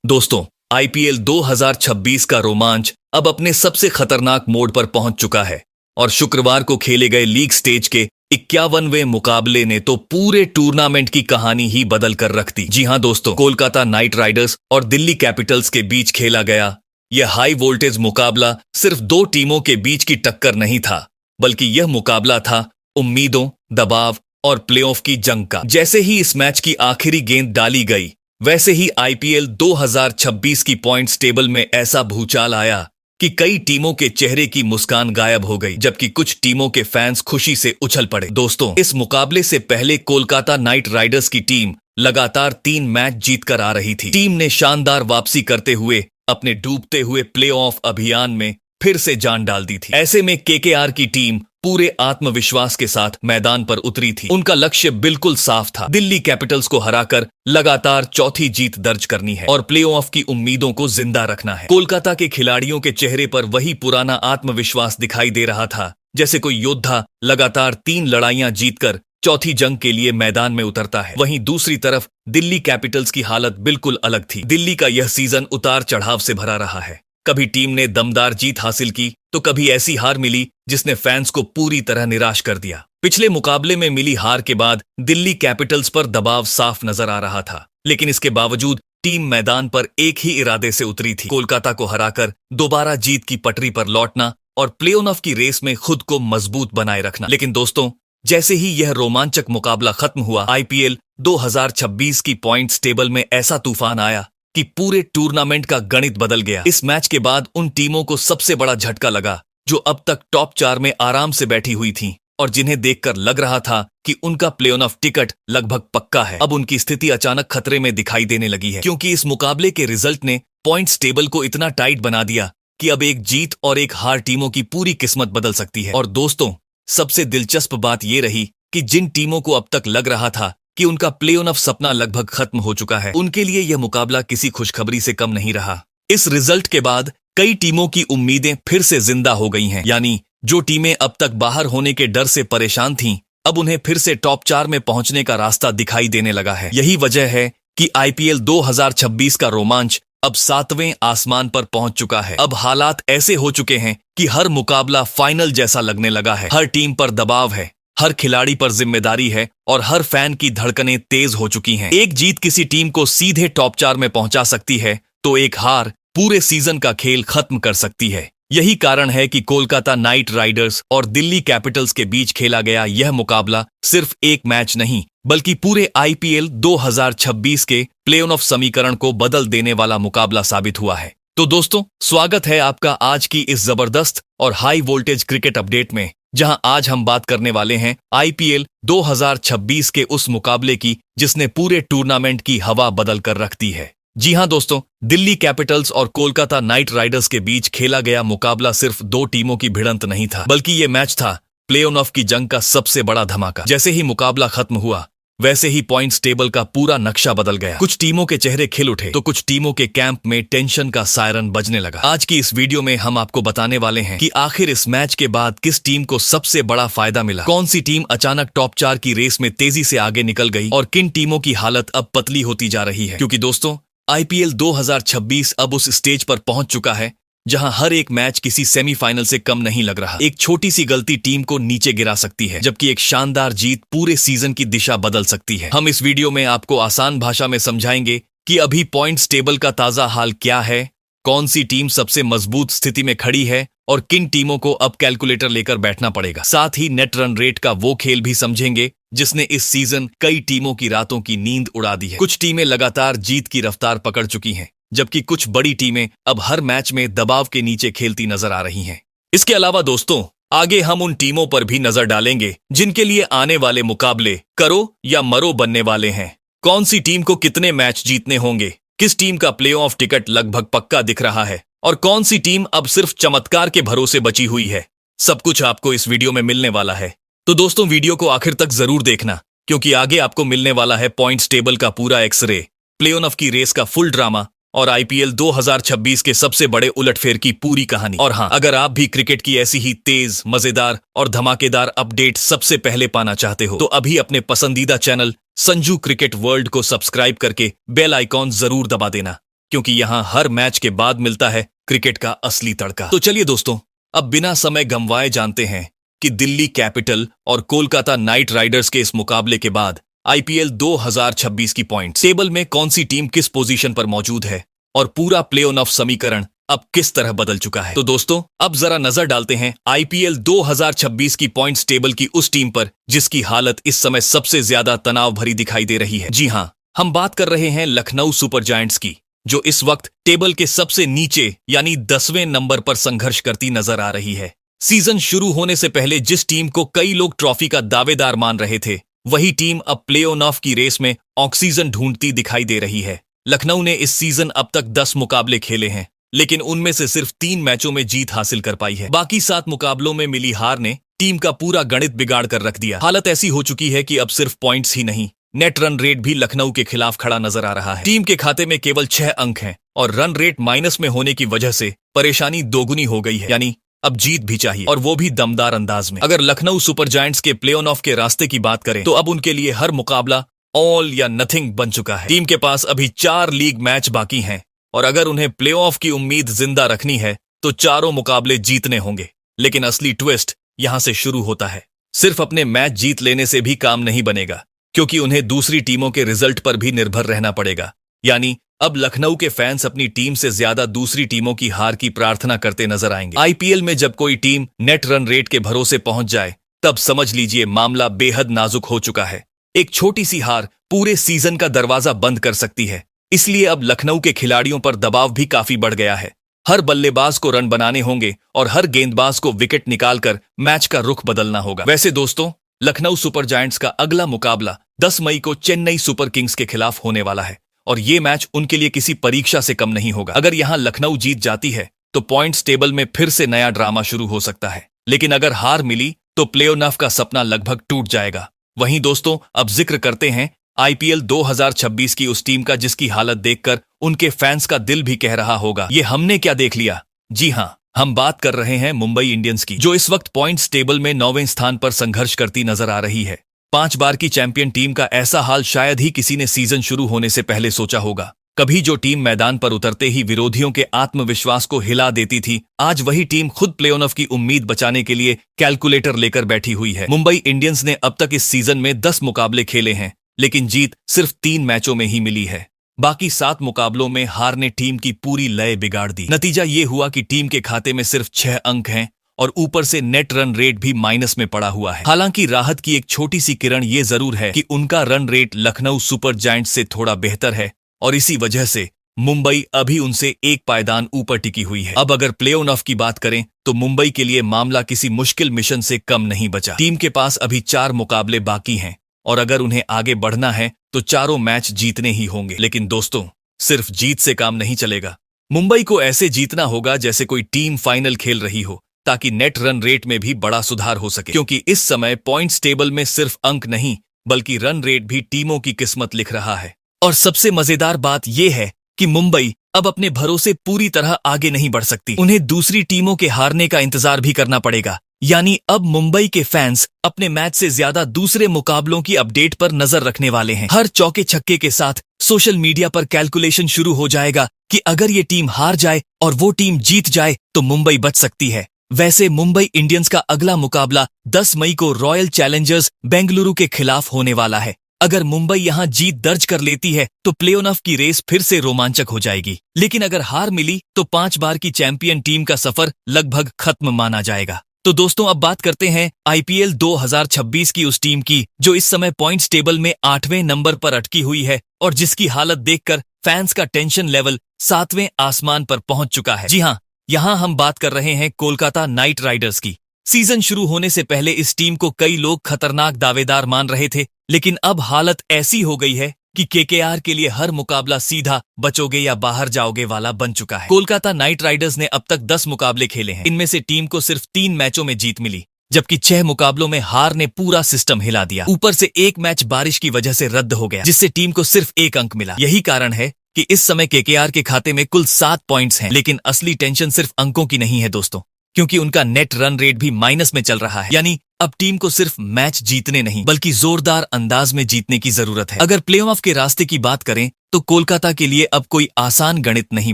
दोस्तों, आईपीएल 2026 का रोमांच अब अपने सबसे खतरनाक मोड़ पर पहुंच चुका है और शुक्रवार को खेले गए लीग स्टेज के 51वें मुकाबले ने तो पूरे टूर्नामेंट की कहानी ही बदल कर रख दी। जी हां दोस्तों, कोलकाता नाइट राइडर्स और दिल्ली कैपिटल्स के बीच खेला गया यह हाई वोल्टेज मुकाबला सिर्फ दो टीमों के बीच की टक्कर नहीं था, बल्कि यह मुकाबला था उम्मीदों, दबाव और प्लेऑफ की जंग का। जैसे ही इस मैच की आखिरी गेंद डाली गई, वैसे ही आईपीएल 2026 की पॉइंट्स टेबल में ऐसा भूचाल आया कि कई टीमों के चेहरे की मुस्कान गायब हो गई, जबकि कुछ टीमों के फैंस खुशी से उछल पड़े। दोस्तों, इस मुकाबले से पहले कोलकाता नाइट राइडर्स की टीम लगातार 3 मैच जीतकर आ रही थी। टीम ने शानदार वापसी करते हुए अपने डूबते हुए प्लेऑफ अभियान में फिर से जान डाल दी थी। ऐसे में केकेआर की टीम पूरे आत्मविश्वास के साथ मैदान पर उतरी थी। उनका लक्ष्य बिल्कुल साफ था, दिल्ली कैपिटल्स को हराकर लगातार चौथी जीत दर्ज करनी है और प्लेऑफ की उम्मीदों को जिंदा रखना है। कोलकाता के खिलाड़ियों के चेहरे पर वही पुराना आत्मविश्वास दिखाई दे रहा था, जैसे कोई योद्धा लगातार 3 लड़ाइयां जीतकर चौथी जंग के लिए मैदान में उतरता है। वहीं दूसरी तरफ दिल्ली कैपिटल्स की हालत बिल्कुल अलग थी। दिल्ली का यह सीजन उतार चढ़ाव से भरा रहा है। कभी टीम ने दमदार जीत हासिल की तो कभी ऐसी हार मिली जिसने फैंस को पूरी तरह निराश कर दिया। पिछले मुकाबले में मिली हार के बाद दिल्ली कैपिटल्स पर दबाव साफ नजर आ रहा था, लेकिन इसके बावजूद टीम मैदान पर एक ही इरादे से उतरी थी, कोलकाता को हराकर दोबारा जीत की पटरी पर लौटना और प्ले-ऑफ की रेस में खुद को मजबूत बनाए रखना। लेकिन दोस्तों, जैसे ही यह रोमांचक मुकाबला खत्म हुआ, आईपीएल 2026 की पॉइंट्स टेबल में ऐसा तूफान आया कि पूरे टूर्नामेंट का गणित बदल गया। इस मैच के बाद उन टीमों को सबसे बड़ा झटका लगा जो अब तक टॉप 4 में आराम से बैठी हुई थीं और जिन्हें देखकर लग रहा था कि उनका प्ले-ऑफ टिकट लगभग पक्का है। अब उनकी स्थिति अचानक खतरे में दिखाई देने लगी है, क्योंकि इस मुकाबले के रिजल्ट ने पॉइंट्स टेबल को इतना टाइट बना दिया कि अब एक जीत और एक हार टीमों की पूरी किस्मत बदल सकती है। और दोस्तों, सबसे दिलचस्प बात यह रही कि जिन टीमों को अब तक लग रहा था कि उनका प्ले-ऑफ सपना लगभग खत्म हो चुका है, उनके लिए यह मुकाबला किसी खुशखबरी से कम नहीं रहा। इस रिजल्ट के बाद कई टीमों की उम्मीदें फिर से जिंदा हो गई हैं। यानी जो टीमें अब तक बाहर होने के डर से परेशान थीं, अब उन्हें फिर से टॉप 4 में पहुंचने का रास्ता दिखाई देने लगा है। यही वजह है कि आईपीएल 2026 का रोमांच अब 7वें आसमान पर पहुंच चुका है। अब हालात ऐसे हो चुके हैं कि हर मुकाबला फाइनल जैसा लगने लगा है। हर टीम पर दबाव है, हर खिलाड़ी पर जिम्मेदारी है और हर फैन की धड़कनें तेज हो चुकी हैं। एक जीत किसी टीम को सीधे टॉप 4 में पहुंचा सकती है, तो एक हार पूरे सीजन का खेल खत्म कर सकती है। यही कारण है कि कोलकाता नाइट राइडर्स और दिल्ली कैपिटल्स के बीच खेला गया यह मुकाबला सिर्फ एक मैच नहीं, बल्कि पूरे आईपीएल 2026 के प्ले-ऑफ समीकरण को बदल देने वाला मुकाबला साबित हुआ है। तो दोस्तों, स्वागत है आपका आज की इस जबरदस्त और हाई वोल्टेज क्रिकेट अपडेट में, जहां आज हम बात करने वाले हैं आईपीएल 2026 के उस मुकाबले की जिसने पूरे टूर्नामेंट की हवा बदल कर रख दी है। जी हां दोस्तों, दिल्ली कैपिटल्स और कोलकाता नाइट राइडर्स के बीच खेला गया मुकाबला सिर्फ 2 टीमों की भिड़ंत नहीं था, बल्कि यह मैच था प्ले-ऑफ की जंग का सबसे बड़ा धमाका। जैसे ही मुकाबला खत्म हुआ, वैसे ही पॉइंट्स टेबल का पूरा नक्शा बदल गया। कुछ टीमों के चेहरे खिल उठे तो कुछ टीमों के कैंप में टेंशन का सायरन बजने लगा। आज की इस वीडियो में हम आपको बताने वाले हैं कि आखिर इस मैच के बाद किस टीम को सबसे बड़ा फायदा मिला, कौन सी टीम अचानक टॉप 4 की रेस में तेजी से आगे निकल गई और किन टीमों की हालत अब पतली होती जा रही है। क्योंकि दोस्तों, आईपीएल 2026 अब उस स्टेज पर पहुंच चुका है जहां हर एक मैच किसी सेमीफाइनल से कम नहीं लग रहा। एक छोटी सी गलती टीम को नीचे गिरा सकती है, जबकि एक शानदार जीत पूरे सीजन की दिशा बदल सकती है। हम इस वीडियो में आपको आसान भाषा में समझाएंगे कि अभी पॉइंट्स टेबल का ताजा हाल क्या है, कौन सी टीम सबसे मजबूत स्थिति में खड़ी है और किन टीमों को अब कैलकुलेटर लेकर बैठना पड़ेगा। साथ ही नेट रन रेट का वो खेल भी समझेंगे जिसने इस सीजन कई टीमों की रातों की नींद उड़ा दी है। कुछ टीमें लगातार जीत की रफ्तार पकड़ चुकी हैं, जबकि कुछ बड़ी टीमें अब हर मैच में दबाव के नीचे खेलती नजर आ रही हैं। इसके अलावा दोस्तों, आगे हम उन टीमों पर भी नजर डालेंगे जिनके लिए आने वाले मुकाबले करो या मरो बनने वाले हैं। कौन सी टीम को कितने मैच जीतने होंगे, किस टीम का प्ले-ऑफ टिकट लगभग पक्का दिख रहा है और कौन सी टीम अब सिर्फ चमत्कार के भरोसे बची हुई है। सब कुछ आपको इस वीडियो में मिलने वाला है। तो दोस्तों, वीडियो को आखिर तक जरूर देखना, क्योंकि आगे आपको मिलने वाला है पॉइंट्स टेबल का पूरा एक्सरे, प्ले-ऑफ की रेस का फुल ड्रामा और आईपीएल 2026 के सबसे बड़े उलटफेर की पूरी कहानी। और हाँ, अगर आप भी क्रिकेट की ऐसी ही तेज, मजेदार और धमाकेदार अपडेट सबसे पहले पाना चाहते हो, तो अभी अपने पसंदीदा चैनल संजू क्रिकेट वर्ल्ड को सब्सक्राइब करके बेल आइकॉन जरूर दबा देना, क्योंकि यहां हर मैच के बाद मिलता है क्रिकेट का असली तड़का। तो चलिए दोस्तों, अब बिना समय गंवाए जानते हैं कि दिल्ली कैपिटल और कोलकाता नाइट राइडर्स के इस मुकाबले के बाद आईपीएल 2026 की पॉइंट टेबल में कौन सी टीम किस पोजीशन पर मौजूद है और पूरा प्ले ऑफ समीकरण अब किस तरह बदल चुका है। तो दोस्तों, अब जरा नजर डालते हैं आईपीएल 2026 की पॉइंट्स टेबल की उस टीम पर जिसकी हालत इस समय सबसे ज्यादा तनाव भरी दिखाई दे रही है। जी हां, हम बात कर रहे हैं लखनऊ सुपर जायंट्स की, जो इस वक्त टेबल के सबसे नीचे यानी 10वें नंबर पर संघर्ष करती नजर आ रही है। सीजन शुरू होने से पहले जिस टीम को कई लोग ट्रॉफी का दावेदार मान रहे थे, वही टीम अब प्ले ऑफ की रेस में ऑक्सीजन ढूंढती दिखाई दे रही है। लखनऊ ने इस सीजन अब तक 10 मुकाबले खेले हैं, लेकिन उनमें से सिर्फ 3 मैचों में जीत हासिल कर पाई है। बाकी 7 मुकाबलों में मिली हार ने टीम का पूरा गणित बिगाड़ कर रख दिया। हालत ऐसी हो चुकी है कि अब सिर्फ पॉइंट्स ही नहीं, नेट रन रेट भी लखनऊ के खिलाफ खड़ा नजर आ रहा है। टीम के खाते में केवल 6 अंक हैं और रन रेट माइनस में होने की वजह से परेशानी दोगुनी हो गई है। यानी अब जीत भी चाहिए, और वो भी दमदार अंदाज में। अगर लखनऊ सुपर जायंट्स के प्ले ऑफ के रास्ते की बात करें तो अब उनके लिए हर मुकाबला ऑल या नथिंग बन चुका है। टीम के पास अभी 4 लीग मैच बाकी हैं, और अगर उन्हें प्ले ऑफ की उम्मीद जिंदा रखनी है तो चारों मुकाबले जीतने होंगे। लेकिन असली ट्विस्ट यहां से शुरू होता है। सिर्फ अपने मैच जीत लेने से भी काम नहीं बनेगा, क्योंकि उन्हें दूसरी टीमों के रिजल्ट पर भी निर्भर रहना पड़ेगा। यानी अब लखनऊ के फैंस अपनी टीम से ज्यादा दूसरी टीमों की हार की प्रार्थना करते नजर आएंगे। आईपीएल में जब कोई टीम नेट रन रेट के भरोसे पहुंच जाए, तब समझ लीजिए मामला बेहद नाजुक हो चुका है। एक छोटी सी हार पूरे सीजन का दरवाजा बंद कर सकती है। इसलिए अब लखनऊ के खिलाड़ियों पर दबाव भी काफी बढ़ गया है। हर बल्लेबाज को रन बनाने होंगे और हर गेंदबाज को विकेट निकालकर मैच का रुख बदलना होगा। वैसे दोस्तों, लखनऊ सुपर जायंट्स का अगला मुकाबला 10 मई को चेन्नई सुपर किंग्स के खिलाफ होने वाला है, और ये मैच उनके लिए किसी परीक्षा से कम नहीं होगा। अगर यहां लखनऊ जीत जाती है तो पॉइंट्स टेबल में फिर से नया ड्रामा शुरू हो सकता है, लेकिन अगर हार मिली तो प्ले ऑफ का सपना लगभग टूट जाएगा। वहीं दोस्तों, अब जिक्र करते हैं आईपीएल 2026 की उस टीम का जिसकी हालत देखकर उनके फैंस का दिल भी कह रहा होगा, ये हमने क्या देख लिया। जी हां, हम बात कर रहे हैं मुंबई इंडियंस की, जो इस वक्त पॉइंट्स टेबल में 9वें स्थान पर संघर्ष करती नजर आ रही है। 5 बार की चैंपियन टीम का ऐसा हाल शायद ही किसी ने सीजन शुरू होने से पहले सोचा होगा। कभी जो टीम मैदान पर उतरते ही विरोधियों के आत्मविश्वास को हिला देती थी, आज वही टीम खुद प्ले ऑफ की उम्मीद बचाने के लिए कैलकुलेटर लेकर बैठी हुई है। मुंबई इंडियंस ने अब तक इस सीजन में 10 मुकाबले खेले हैं, लेकिन जीत सिर्फ 3 मैचों में ही मिली है। बाकी 7 मुकाबलों में हार ने टीम की पूरी लय बिगाड़ दी। नतीजा ये हुआ कि टीम के खाते में सिर्फ 6 अंक हैं और ऊपर से नेट रन रेट भी माइनस में पड़ा हुआ है। हालांकि राहत की एक छोटी सी किरण ये जरूर है कि उनका run rate Lucknow super giants से थोड़ा बेहतर है, और इसी वजह से मुंबई अभी उनसे एक पायदान ऊपर टिकी हुई है। अब अगर प्ले ऑफ की बात करें तो मुंबई के लिए मामला किसी मुश्किल मिशन से कम नहीं बचा। टीम के पास अभी 4 मुकाबले बाकी हैं, और अगर उन्हें आगे बढ़ना है तो चारों मैच जीतने ही होंगे। लेकिन दोस्तों, सिर्फ जीत से काम नहीं चलेगा। मुंबई को ऐसे जीतना होगा जैसे कोई टीम फाइनल खेल रही हो, ताकि नेट रन रेट में भी बड़ा सुधार हो सके, क्योंकि इस समय पॉइंट्स टेबल में सिर्फ अंक नहीं बल्कि रन रेट भी टीमों की किस्मत लिख रहा है। और सबसे मजेदार बात यह है कि मुंबई अब अपने भरोसे पूरी तरह आगे नहीं बढ़ सकती। उन्हें दूसरी टीमों के हारने का इंतजार भी करना पड़ेगा। यानी अब मुंबई के फैंस अपने मैच से ज्यादा दूसरे मुकाबलों की अपडेट पर नजर रखने वाले हैं। हर चौके छक्के के साथ सोशल मीडिया पर कैलकुलेशन शुरू हो जाएगा कि अगर ये टीम हार जाए और वो टीम जीत जाए तो मुंबई बच सकती है। वैसे मुंबई इंडियंस का अगला मुकाबला 10 मई को रॉयल चैलेंजर्स बेंगलुरु के खिलाफ होने वाला है। अगर मुंबई यहां जीत दर्ज कर लेती है तो प्ले ऑफ की रेस फिर से रोमांचक हो जाएगी, लेकिन अगर हार मिली तो 5 बार की चैंपियन टीम का सफर लगभग खत्म माना जाएगा। तो दोस्तों, अब बात करते हैं आईपीएल 2026 की उस टीम की जो इस समय पॉइंट्स टेबल में 8वें नंबर पर अटकी हुई है, और जिसकी हालत देखकर फैंस का टेंशन लेवल 7वें आसमान पर पहुंच चुका है। जी हां, यहां हम बात कर रहे हैं कोलकाता नाइट राइडर्स की। सीजन शुरू होने से पहले इस टीम को कई लोग खतरनाक दावेदार मान रहे थे, लेकिन अब हालत ऐसी हो गई है कि केकेआर के लिए हर मुकाबला सीधा बचोगे या बाहर जाओगे वाला बन चुका है। कोलकाता नाइट राइडर्स ने अब तक 10 मुकाबले खेले हैं। इनमें से टीम को सिर्फ 3 मैचों में जीत मिली, जबकि 6 मुकाबलों में हार ने पूरा सिस्टम हिला दिया। ऊपर से एक मैच बारिश की वजह से रद्द हो गया, जिससे टीम को सिर्फ 1 अंक मिला। यही कारण है कि इस समय केकेआर के खाते में कुल 7 पॉइंट्स हैं, लेकिन असली टेंशन सिर्फ अंकों की नहीं है दोस्तों। क्योंकि उनका नेट रन रेट भी माइनस में चल रहा है। यानी अब टीम को सिर्फ मैच जीतने नहीं बल्कि जोरदार अंदाज में जीतने की जरूरत है। अगर प्लेऑफ के रास्ते की बात करें तो कोलकाता के लिए अब कोई आसान गणित नहीं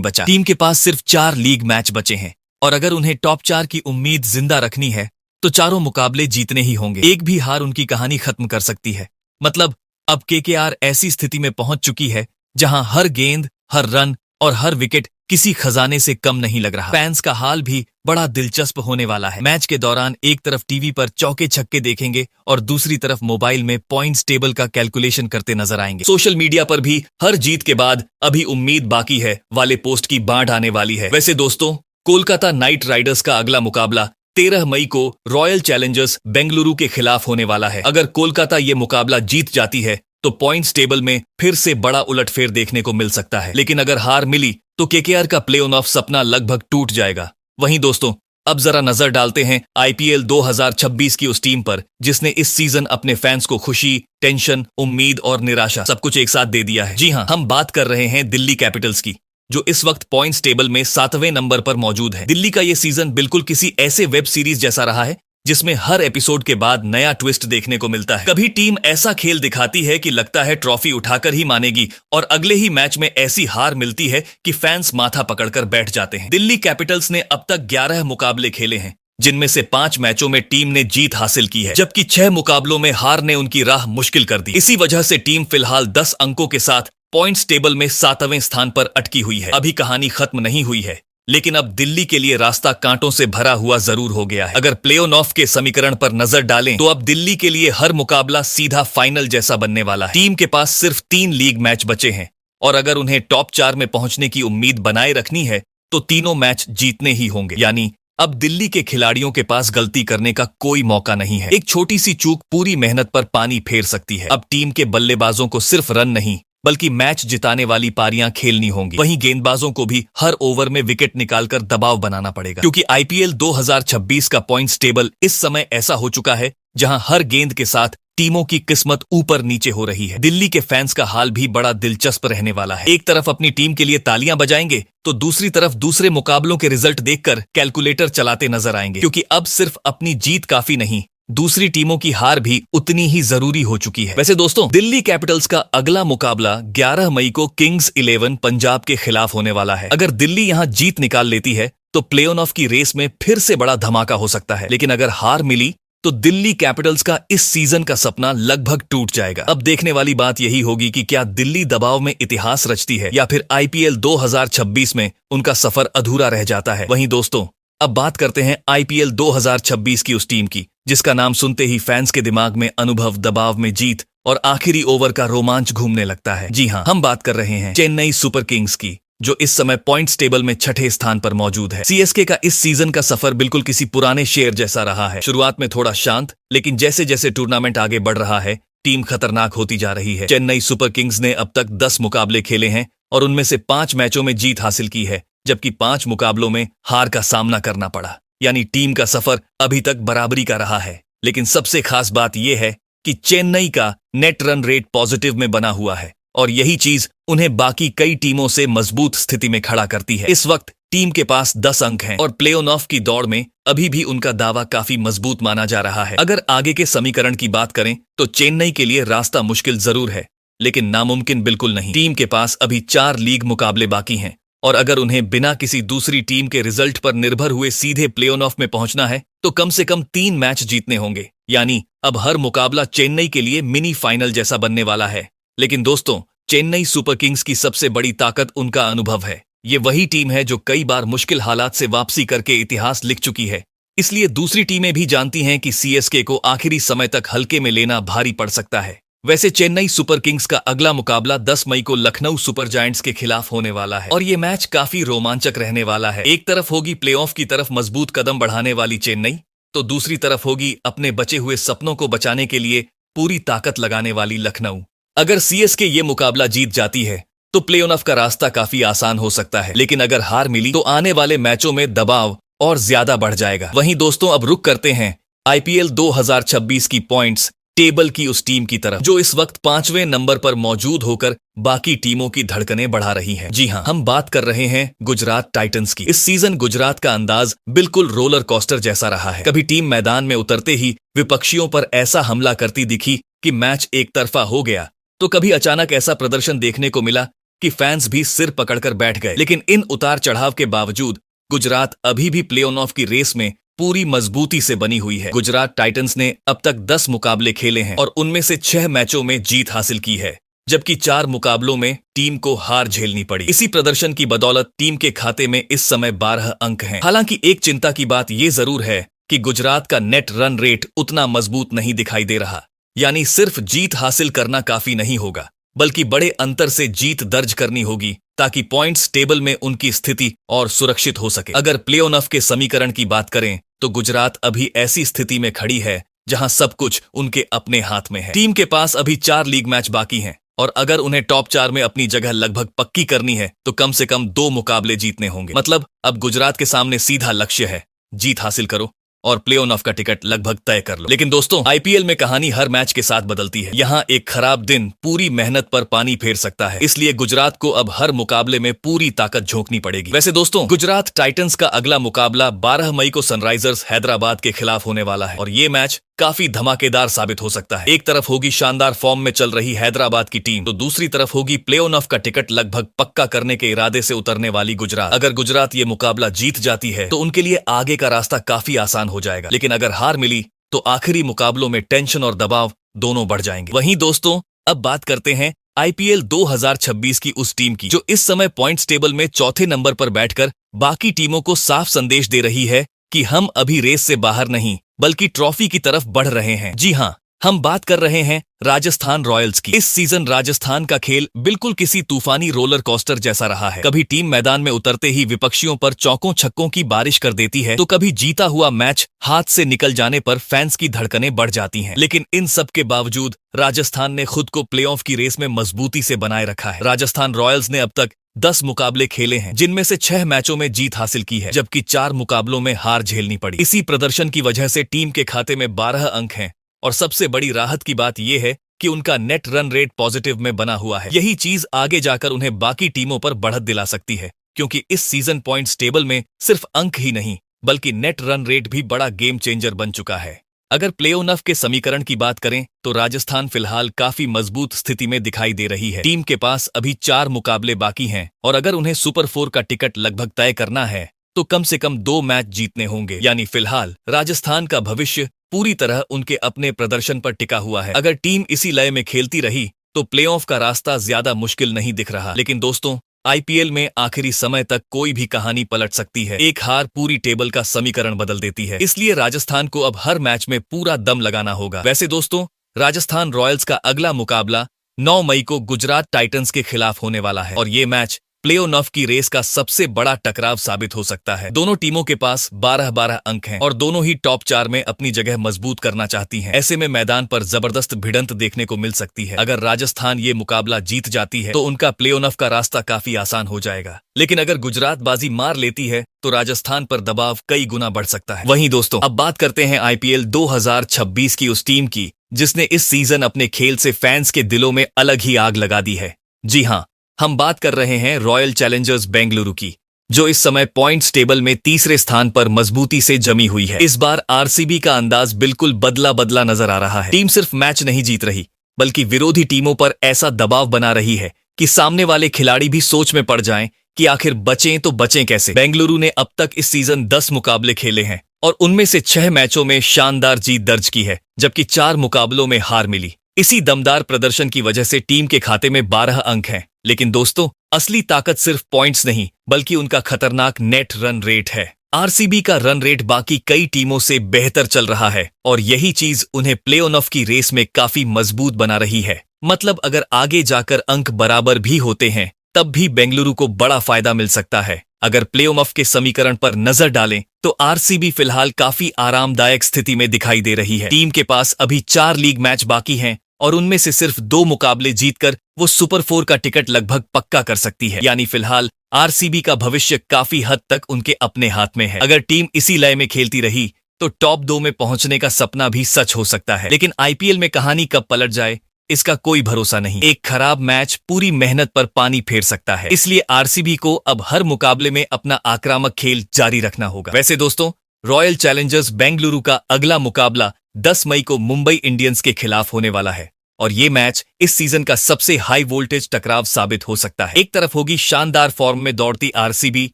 बचा। टीम के पास सिर्फ 4 लीग मैच बचे हैं और अगर उन्हें टॉप 4 की उम्मीद जिंदा रखनी है तो चारों मुकाबले जीतने ही होंगे। एक भी हार उनकी कहानी खत्म कर सकती है। मतलब अब केकेआर ऐसी स्थिति में पहुंच चुकी है जहां हर गेंद, हर रन और हर विकेट किसी खजाने से कम नहीं लग रहा। फैंस का हाल भी बड़ा दिलचस्प होने वाला है। मैच के दौरान एक तरफ टीवी पर चौके छक्के देखेंगे और दूसरी तरफ मोबाइल में पॉइंट्स टेबल का कैलकुलेशन करते नजर आएंगे। सोशल मीडिया पर भी हर जीत के बाद अभी उम्मीद बाकी है वाले पोस्ट की बाढ़ आने वाली है। वैसे दोस्तों, कोलकाता नाइट राइडर्स का अगला मुकाबला 13 मई को रॉयल चैलेंजर्स बेंगलुरु के खिलाफ होने वाला है। अगर कोलकाता ये मुकाबला जीत जाती है तो पॉइंट्स टेबल में फिर से बड़ा उलटफेर देखने को मिल सकता है। लेकिन अगर हार मिली तो केकेआर का प्ले ऑफ सपना लगभग टूट जाएगा। वहीं दोस्तों, अब जरा नजर डालते हैं आईपीएल 2026 की उस टीम पर जिसने इस सीजन अपने फैंस को खुशी, टेंशन, उम्मीद और निराशा सब कुछ एक साथ दे दिया है। जी हां, हम बात कर रहे हैं दिल्ली कैपिटल्स की, जो इस वक्त पॉइंट्स टेबल में 7वें नंबर पर मौजूद है। दिल्ली का यह सीजन बिल्कुल किसी ऐसे वेब सीरीज जैसा रहा है जिसमें हर एपिसोड के बाद नया ट्विस्ट देखने को मिलता है। कभी टीम ऐसा खेल दिखाती है कि लगता है ट्रॉफी उठाकर ही मानेगी और अगले ही मैच में ऐसी हार मिलती है कि फैंस माथा पकड़कर बैठ जाते हैं। दिल्ली कैपिटल्स ने अब तक 11 मुकाबले खेले हैं, जिनमें से 5 मैचों में टीम ने जीत हासिल की है, जबकि 6 मुकाबलों में हार ने उनकी राह मुश्किल कर दी। इसी वजह से टीम फिलहाल 10 अंकों के साथ पॉइंट्स टेबल में 7वें स्थान पर अटकी हुई है। अभी कहानी खत्म नहीं हुई है, लेकिन अब दिल्ली के लिए रास्ता कांटों से भरा हुआ जरूर हो गया है। अगर प्ले ऑफ के समीकरण पर नजर डालें तो अब दिल्ली के लिए हर मुकाबला सीधा फाइनल जैसा बनने वाला है। टीम के पास सिर्फ 3 लीग मैच बचे हैं और अगर उन्हें टॉप 4 में पहुंचने की उम्मीद बनाए रखनी है तो तीनों मैच जीतने ही होंगे। यानी अब दिल्ली के खिलाड़ियों के पास गलती करने का कोई मौका नहीं है। एक छोटी सी चूक पूरी मेहनत पर पानी फेर सकती है। अब टीम के बल्लेबाजों को सिर्फ रन नहीं बल्कि मैच जिताने वाली पारियां खेलनी होंगी। वहीं गेंदबाजों को भी हर ओवर में विकेट निकालकर दबाव बनाना पड़ेगा, क्योंकि आईपीएल 2026 का पॉइंट्स टेबल इस समय ऐसा हो चुका है जहां हर गेंद के साथ टीमों की किस्मत ऊपर नीचे हो रही है। दिल्ली के फैंस का हाल भी बड़ा दिलचस्प रहने वाला है। एक तरफ अपनी टीम के लिए तालियां बजाएंगे तो दूसरी तरफ दूसरे मुकाबलों के रिजल्ट देखकर कैलकुलेटर चलाते नजर आएंगे, क्योंकि अब सिर्फ अपनी जीत काफी नहीं, दूसरी टीमों की हार भी उतनी ही जरूरी हो चुकी है। वैसे दोस्तों, दिल्ली कैपिटल्स का अगला मुकाबला 11 मई को किंग्स 11 पंजाब के खिलाफ होने वाला है। अगर दिल्ली यहां जीत निकाल लेती है तो प्ले ऑफ की रेस में फिर से बड़ा धमाका हो सकता है, लेकिन अगर हार मिली तो दिल्ली कैपिटल्स का इस सीजन का सपना लगभग टूट जाएगा। अब देखने वाली बात यही होगी कि क्या दिल्ली दबाव में इतिहास रचती है या फिर आईपीएल 2026 में उनका सफर अधूरा रह जाता है। वहीं दोस्तों, अब बात करते हैं आईपीएल 2026 की उस टीम की जिसका नाम सुनते ही फैंस के दिमाग में अनुभव, दबाव में जीत और आखिरी ओवर का रोमांच घूमने लगता है। जी हां, हम बात कर रहे हैं चेन्नई सुपर किंग्स की, जो इस समय पॉइंट्स टेबल में 6ठे स्थान पर मौजूद है। सीएसके का इस सीजन का सफर बिल्कुल किसी पुराने शेर जैसा रहा है। शुरुआत में थोड़ा शांत, लेकिन जैसे जैसे टूर्नामेंट आगे बढ़ रहा है टीम खतरनाक होती जा रही है। चेन्नई सुपर किंग्स ने अब तक 10 मुकाबले खेले हैं और उनमें से 5 मैचों में जीत हासिल की है, जबकि 5 मुकाबलों में हार का सामना करना पड़ा। यानी टीम का सफर अभी तक बराबरी का रहा है। लेकिन सबसे खास बात यह है कि चेन्नई का नेट रन रेट पॉजिटिव में बना हुआ है और यही चीज उन्हें बाकी कई टीमों से मजबूत स्थिति में खड़ा करती है। इस वक्त टीम के पास 10 अंक हैं और प्ले ऑफ की दौड़ में अभी भी उनका दावा काफी मजबूत माना जा रहा है। अगर आगे के समीकरण की बात करें तो चेन्नई के लिए रास्ता मुश्किल जरूर है, लेकिन नामुमकिन बिल्कुल नहीं। टीम के पास अभी 4 लीग मुकाबले बाकी हैं और अगर उन्हें बिना किसी दूसरी टीम के रिजल्ट पर निर्भर हुए सीधे प्ले ऑफ में पहुंचना है तो कम से कम 3 मैच जीतने होंगे। यानी अब हर मुकाबला चेन्नई के लिए मिनी फाइनल जैसा बनने वाला है। लेकिन दोस्तों, चेन्नई सुपर किंग्स की सबसे बड़ी ताकत उनका अनुभव है। ये वही टीम है जो कई बार मुश्किल हालात से वापसी करके इतिहास लिख चुकी है। इसलिए दूसरी टीमें भी जानती हैं कि सीएसके को आखिरी समय तक हल्के में लेना भारी पड़ सकता है। वैसे चेन्नई सुपर किंग्स का अगला मुकाबला 10 मई को लखनऊ सुपर जायंट्स के खिलाफ होने वाला है और ये मैच काफी रोमांचक रहने वाला है। एक तरफ होगी प्लेऑफ की तरफ मजबूत कदम बढ़ाने वाली चेन्नई, तो दूसरी तरफ होगी अपने बचे हुए सपनों को बचाने के लिए पूरी ताकत लगाने वाली लखनऊ। अगर सीएसके ये मुकाबला जीत जाती है तो प्ले ऑफ का रास्ता काफी आसान हो सकता है, लेकिन अगर हार मिली तो आने वाले मैचों में दबाव और ज्यादा बढ़ जाएगा। वहीं दोस्तों, अब रुक करते हैं आईपीएल 2026 की पॉइंट्स टेबल की उस टीम की तरफ जो इस वक्त 5वें नंबर पर मौजूद होकर बाकी टीमों की धड़कनें बढ़ा रही हैं। जी हां, हम बात कर रहे हैं गुजरात टाइटंस की। इस सीजन गुजरात का अंदाज बिल्कुल रोलर कोस्टर जैसा रहा है। कभी टीम मैदान में उतरते ही विपक्षियों पर ऐसा हमला करती दिखी कि मैच एक तरफा हो गया, तो कभी अचानक ऐसा प्रदर्शन देखने को मिला कि फैंस भी सिर पकड़कर बैठ गए। लेकिन इन उतार चढ़ाव के बावजूद गुजरात अभी भी प्ले ऑफ की रेस में पूरी मजबूती से बनी हुई है। गुजरात टाइटंस ने अब तक 10 मुकाबले खेले हैं और उनमें से 6 मैचों में जीत हासिल की है, जबकि 4 मुकाबलों में टीम को हार झेलनी पड़ी। इसी प्रदर्शन की बदौलत टीम के खाते में इस समय 12 अंक हैं। हालांकि एक चिंता की बात यह जरूर है कि गुजरात का नेट रन रेट उतना मजबूत नहीं दिखाई दे रहा। यानी सिर्फ जीत हासिल करना काफी नहीं होगा, बल्कि बड़े अंतर से जीत दर्ज करनी होगी ताकि पॉइंट्स टेबल में उनकी स्थिति और सुरक्षित हो सके। अगर प्ले ऑफ के समीकरण की बात करें तो गुजरात अभी ऐसी स्थिति में खड़ी है जहां सब कुछ उनके अपने हाथ में है। टीम के पास अभी 4 लीग मैच बाकी हैं और अगर उन्हें टॉप 4 में अपनी जगह लगभग पक्की करनी है तो कम से कम 2 मुकाबले जीतने होंगे। मतलब अब गुजरात के सामने सीधा लक्ष्य है, जीत हासिल करो और प्ले ऑफ का टिकट लगभग तय कर लो। लेकिन दोस्तों, आईपीएल में कहानी हर मैच के साथ बदलती है। यहाँ एक खराब दिन पूरी मेहनत पर पानी फेर सकता है, इसलिए गुजरात को अब हर मुकाबले में पूरी ताकत झोंकनी पड़ेगी। वैसे दोस्तों, गुजरात टाइटंस का अगला मुकाबला 12 मई को सनराइजर्स हैदराबाद के खिलाफ होने वाला है और ये मैच काफी धमाकेदार साबित हो सकता है। एक तरफ होगी शानदार फॉर्म में चल रही हैदराबाद की टीम, तो दूसरी तरफ होगी प्ले ऑफ का टिकट लगभग पक्का करने के इरादे से उतरने वाली गुजरात। अगर गुजरात ये मुकाबला जीत जाती है तो उनके लिए आगे का रास्ता काफी आसान हो जाएगा, लेकिन अगर हार मिली तो आखिरी मुकाबलों में टेंशन और दबाव दोनों बढ़ जाएंगे। वहीं दोस्तों, अब बात करते हैं आईपीएल 2026 की उस टीम की जो इस समय पॉइंट्स टेबल में चौथे नंबर पर बैठकर बाकी टीमों को साफ संदेश दे रही है कि हम अभी रेस से बाहर नहीं बल्कि ट्रॉफी की तरफ बढ़ रहे हैं। जी हां, हम बात कर रहे हैं राजस्थान रॉयल्स की। इस सीजन राजस्थान का खेल बिल्कुल किसी तूफानी रोलर कोस्टर जैसा रहा है। कभी टीम मैदान में उतरते ही विपक्षियों पर चौकों छक्कों की बारिश कर देती है, तो कभी जीता हुआ मैच हाथ से निकल जाने पर फैंस की धड़कनें बढ़ जाती हैं। लेकिन इन सब के बावजूद राजस्थान ने खुद को प्लेऑफ की रेस में मजबूती से बनाए रखा है। राजस्थान रॉयल्स ने अब तक 10 मुकाबले खेले हैं, जिनमें से 6 मैचों में जीत हासिल की है, जबकि 4 मुकाबलों में हार झेलनी पड़ी। इसी प्रदर्शन की वजह से टीम के खाते में 12 अंक हैं और सबसे बड़ी राहत की बात यह है कि उनका नेट रन रेट पॉजिटिव में बना हुआ है। यही चीज आगे जाकर उन्हें बाकी टीमों पर बढ़त दिला सकती है, क्योंकि इस सीजन पॉइंट्स टेबल में सिर्फ अंक ही नहीं बल्कि नेट रन रेट भी बड़ा गेम चेंजर बन चुका है। अगर प्ले ऑफ के समीकरण की बात करें तो राजस्थान फिलहाल काफी मजबूत स्थिति में दिखाई दे रही है। टीम के पास अभी 4 मुकाबले बाकी हैं और अगर उन्हें सुपर 4 का टिकट लगभग तय करना है तो कम से कम 2 मैच जीतने होंगे। यानी फिलहाल राजस्थान का भविष्य पूरी तरह उनके अपने प्रदर्शन पर टिका हुआ है। अगर टीम इसी लय में खेलती रही तो प्लेऑफ का रास्ता ज्यादा मुश्किल नहीं दिख रहा। लेकिन दोस्तों, आईपीएल में आखिरी समय तक कोई भी कहानी पलट सकती है। एक हार पूरी टेबल का समीकरण बदल देती है, इसलिए राजस्थान को अब हर मैच में पूरा दम लगाना होगा। वैसे दोस्तों, राजस्थान रॉयल्स का अगला मुकाबला 9 मई को गुजरात टाइटंस के खिलाफ होने वाला है और ये मैच प्ले ऑफ की रेस का सबसे बड़ा टकराव साबित हो सकता है। दोनों टीमों के पास 12-12 अंक हैं और दोनों ही टॉप 4 में अपनी जगह मजबूत करना चाहती हैं। ऐसे में मैदान पर जबरदस्त भिड़ंत देखने को मिल सकती है। अगर राजस्थान ये मुकाबला जीत जाती है तो उनका प्ले ऑफ का रास्ता काफी आसान हो जाएगा, लेकिन अगर गुजरात बाजी मार लेती है तो राजस्थान पर दबाव कई गुना बढ़ सकता है। वहीं दोस्तों, अब बात करते हैं आईपीएल 2026 की उस टीम की जिसने इस सीजन अपने खेल से फैंस के दिलों में अलग ही आग लगा दी है। जी हाँ, हम बात कर रहे हैं रॉयल चैलेंजर्स बेंगलुरु की, जो इस समय पॉइंट्स टेबल में तीसरे स्थान पर मजबूती से जमी हुई है। इस बार आरसीबी का अंदाज बिल्कुल बदला बदला नजर आ रहा है। टीम सिर्फ मैच नहीं जीत रही बल्कि विरोधी टीमों पर ऐसा दबाव बना रही है कि सामने वाले खिलाड़ी भी सोच में पड़ जाएं कि आखिर बचें तो बचें कैसे। बेंगलुरु ने अब तक इस सीजन 10 मुकाबले खेले हैं और उनमें से 6 मैचों में शानदार जीत दर्ज की है, जबकि 4 मुकाबलों में हार मिली। इसी दमदार प्रदर्शन की वजह से टीम के खाते में 12 अंक हैं। लेकिन दोस्तों, असली ताकत सिर्फ पॉइंट्स नहीं बल्कि उनका खतरनाक नेट रन रेट है। आरसीबी का रन रेट बाकी कई टीमों से बेहतर चल रहा है और यही चीज उन्हें प्ले ऑफ की रेस में काफी मजबूत बना रही है। मतलब अगर आगे जाकर अंक बराबर भी होते हैं तब भी बेंगलुरु को बड़ा फायदा मिल सकता है। अगर प्ले ऑफ के समीकरण पर नजर डालें तो आरसीबी फिलहाल काफी आरामदायक स्थिति में दिखाई दे रही है। टीम के पास अभी 4 लीग मैच बाकी हैं और उनमें से सिर्फ 2 मुकाबले जीतकर वो सुपर 4 का टिकट लगभग पक्का कर सकती है। यानी फिलहाल आरसीबी का भविष्य काफी हद तक उनके अपने हाथ में है। अगर टीम इसी लय में खेलती रही तो टॉप 2 में पहुंचने का सपना भी सच हो सकता है। लेकिन आईपीएल में कहानी कब पलट जाए इसका कोई भरोसा नहीं। एक खराब मैच पूरी मेहनत पर पानी फेर सकता है। इसलिए आरसीबी को अब हर मुकाबले में अपना आक्रामक खेल जारी रखना होगा। वैसे दोस्तों, रॉयल चैलेंजर्स बेंगलुरु का अगला मुकाबला 10 मई को मुंबई इंडियंस के खिलाफ होने वाला है और ये मैच इस सीजन का सबसे हाई वोल्टेज टकराव साबित हो सकता है। एक तरफ होगी शानदार फॉर्म में दौड़ती आरसीबी,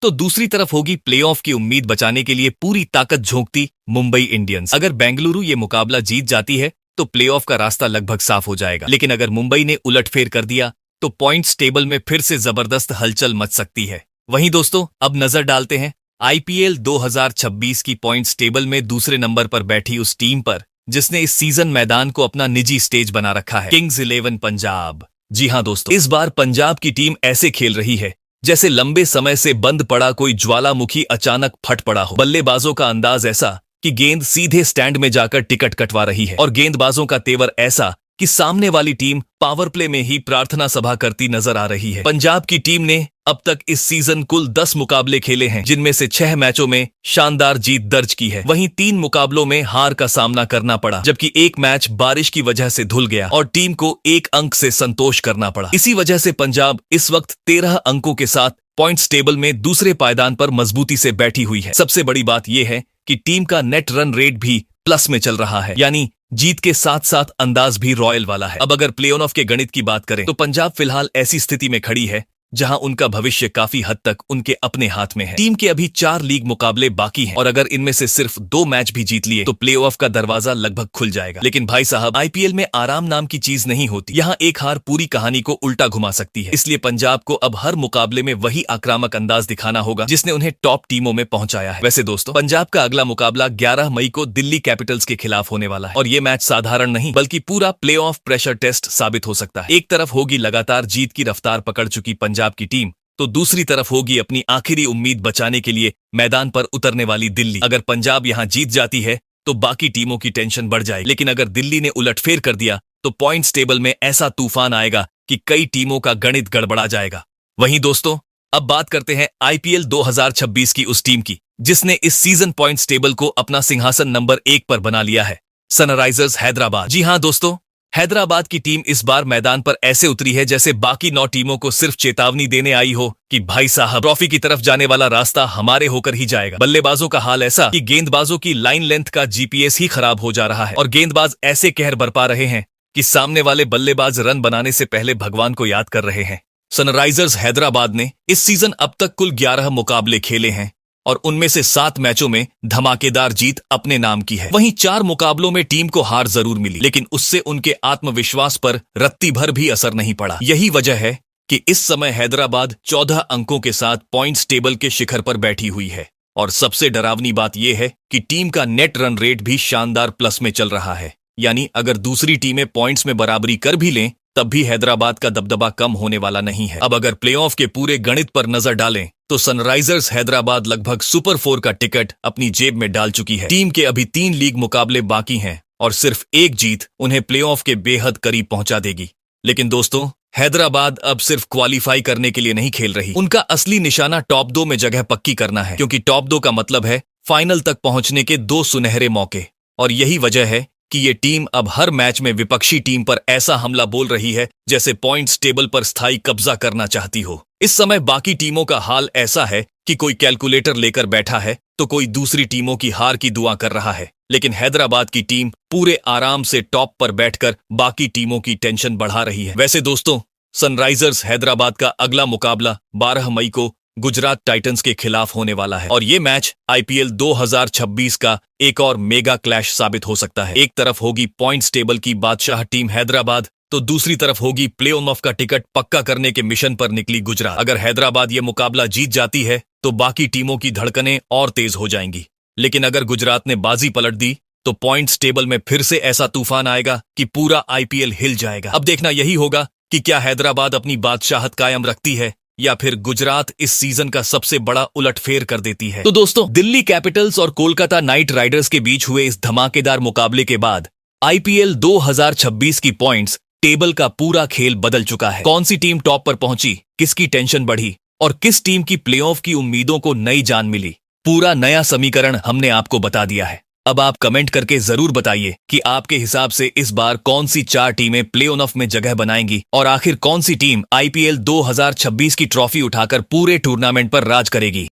तो दूसरी तरफ होगी प्लेऑफ की उम्मीद बचाने के लिए पूरी ताकत झोंकती मुंबई इंडियंस। अगर बेंगलुरु ये मुकाबला जीत जाती है तो प्लेऑफ का रास्ता लगभग साफ हो जाएगा। लेकिन अगर मुंबई ने उलटफेर कर दिया तो पॉइंट्स टेबल में फिर से जबरदस्त हलचल मच सकती है। वहीं दोस्तों, अब नजर डालते हैं आईपीएल 2026 की पॉइंट्स टेबल में दूसरे नंबर पर बैठी उस टीम पर जिसने इस सीजन मैदान को अपना निजी स्टेज बना रखा है, किंग्स 11 पंजाब। जी हां दोस्तों, इस बार पंजाब की टीम ऐसे खेल रही है जैसे लंबे समय से बंद पड़ा कोई ज्वालामुखी अचानक फट पड़ा हो। बल्लेबाजों का अंदाज ऐसा कि गेंद सीधे स्टैंड में जाकर टिकट कटवा रही है और गेंदबाजों का तेवर ऐसा कि सामने वाली टीम पावर प्ले में ही प्रार्थना सभा करती नजर आ रही है। पंजाब की टीम ने अब तक इस सीजन कुल 10 मुकाबले खेले हैं, जिनमें से 6 मैचों में शानदार जीत दर्ज की है। वहीं 3 मुकाबलों में हार का सामना करना पड़ा, जबकि एक मैच बारिश की वजह से धुल गया और टीम को 1 अंक से संतोष करना पड़ा। इसी वजह से पंजाब इस वक्त 13 अंकों के साथ पॉइंट्स टेबल में दूसरे पायदान पर मजबूती से बैठी हुई है। सबसे बड़ी बात यह है कि टीम का नेट रन रेट भी प्लस में चल रहा है, यानी जीत के साथ साथ अंदाज भी रॉयल वाला है। अब अगर प्ले ऑफ के गणित की बात करें तो पंजाब फिलहाल ऐसी स्थिति में खड़ी है जहां उनका भविष्य काफी हद तक उनके अपने हाथ में है। टीम के अभी 4 लीग मुकाबले बाकी हैं और अगर इनमें से सिर्फ 2 मैच भी जीत लिए तो प्लेऑफ का दरवाजा लगभग खुल जाएगा। लेकिन भाई साहब, आईपीएल में आराम नाम की चीज नहीं होती। यहाँ एक हार पूरी कहानी को उल्टा घुमा सकती है। इसलिए पंजाब को अब हर मुकाबले में वही आक्रामक अंदाज दिखाना होगा जिसने उन्हें टॉप टीमों में पहुंचाया है। वैसे दोस्तों, पंजाब का अगला मुकाबला 11 मई को दिल्ली कैपिटल्स के खिलाफ होने वाला है और ये मैच साधारण नहीं बल्कि पूरा प्लेऑफ प्रेशर टेस्ट साबित हो सकता है। एक तरफ होगी लगातार जीत की रफ्तार पकड़ चुकी पंजाब की टीम, तो दूसरी तरफ होगी अपनी आखिरी उम्मीद बचाने के लिए मैदान पर उतरने वाली दिल्ली। अगर पंजाब यहां जीत जाती है तो बाकी टीमों की टेंशन बढ़ जाएगी, लेकिन अगर दिल्ली ने उलटफेर कर दिया तो पॉइंट्स टेबल में ऐसा तूफान आएगा कि कई टीमों का गणित गड़बड़ा जाएगा। वहीं दोस्तों, अब बात करते हैं आईपीएल 2026 की उस टीम की जिसने इस सीजन पॉइंट्स टेबल को अपना सिंहासन नंबर 1 पर बना लिया है, सनराइजर्स हैदराबाद। जी हां दोस्तों, हैदराबाद की टीम इस बार मैदान पर ऐसे उतरी है जैसे बाकी 9 टीमों को सिर्फ चेतावनी देने आई हो कि भाई साहब, ट्रॉफी की तरफ जाने वाला रास्ता हमारे होकर ही जाएगा। बल्लेबाजों का हाल ऐसा कि गेंदबाजों की लाइन लेंथ का जीपीएस ही खराब हो जा रहा है और गेंदबाज ऐसे कहर बरपा रहे हैं कि सामने वाले बल्लेबाज रन बनाने से पहले भगवान को याद कर रहे हैं। सनराइजर्स हैदराबाद ने इस सीजन अब तक कुल 11 मुकाबले खेले हैं और उनमें से 7 मैचों में धमाकेदार जीत अपने नाम की है। वहीं 4 मुकाबलों में टीम को हार जरूर मिली, लेकिन उससे उनके आत्मविश्वास पर रत्ती भर भी असर नहीं पड़ा। यही वजह है कि इस समय हैदराबाद 14 अंकों के साथ पॉइंट्स टेबल के शिखर पर बैठी हुई है और सबसे डरावनी बात यह है कि टीम का नेट रन रेट भी शानदार प्लस में चल रहा है। यानी अगर दूसरी टीमें पॉइंट्स में बराबरी कर भी लें तब भी हैदराबाद का दबदबा कम होने वाला नहीं है। अब अगर प्लेऑफ के पूरे गणित पर नजर डालें तो सनराइजर्स हैदराबाद लगभग सुपर 4 का टिकट अपनी जेब में डाल चुकी है। टीम के अभी 3 लीग मुकाबले बाकी हैं और सिर्फ एक जीत उन्हें प्लेऑफ के बेहद करीब पहुंचा देगी। लेकिन दोस्तों, हैदराबाद अब सिर्फ क्वालिफाई करने के लिए नहीं खेल रही। उनका असली निशाना टॉप 2 में जगह पक्की करना है, क्योंकि टॉप 2 का मतलब है फाइनल तक पहुंचने के 2 सुनहरे मौके। और यही वजह है कि ये टीम अब हर मैच में विपक्षी टीम पर ऐसा हमला बोल रही है जैसे पॉइंट्स टेबल पर स्थायी कब्जा करना चाहती हो। इस समय बाकी टीमों का हाल ऐसा है कि कोई कैलकुलेटर लेकर बैठा है तो कोई दूसरी टीमों की हार की दुआ कर रहा है, लेकिन हैदराबाद की टीम पूरे आराम से टॉप पर बैठकर बाकी टीमों की टेंशन बढ़ा रही है। वैसे दोस्तों, सनराइजर्स हैदराबाद का अगला मुकाबला 12 मई को गुजरात टाइटंस के खिलाफ होने वाला है और ये मैच आईपीएल 2026 का एक और मेगा क्लैश साबित हो सकता है। एक तरफ होगी पॉइंट्स टेबल की बादशाह टीम हैदराबाद, तो दूसरी तरफ होगी प्ले ऑफ का टिकट पक्का करने के मिशन पर निकली गुजरात। अगर हैदराबाद ये मुकाबला जीत जाती है तो बाकी टीमों की धड़कनें और तेज हो जाएंगी, लेकिन अगर गुजरात ने बाजी पलट दी तो पॉइंट्स टेबल में फिर से ऐसा तूफान आएगा कि पूरा आईपीएल हिल जाएगा। अब देखना यही होगा कि क्या हैदराबाद अपनी बादशाहत कायम रखती है या फिर गुजरात इस सीजन का सबसे बड़ा उलटफेर कर देती है। तो दोस्तों, दिल्ली कैपिटल्स और कोलकाता नाइट राइडर्स के बीच हुए इस धमाकेदार मुकाबले के बाद आईपीएल 2026 की पॉइंट्स टेबल का पूरा खेल बदल चुका है। कौन सी टीम टॉप पर पहुंची, किसकी टेंशन बढ़ी और किस टीम की प्लेऑफ की उम्मीदों को नई जान मिली, पूरा नया समीकरण हमने आपको बता दिया है। अब आप कमेंट करके जरूर बताइए कि आपके हिसाब से इस बार कौन सी 4 टीमें प्ले ऑफ में जगह बनाएंगी और आखिर कौन सी टीम आईपीएल 2026 की ट्रॉफी उठाकर पूरे टूर्नामेंट पर राज करेगी।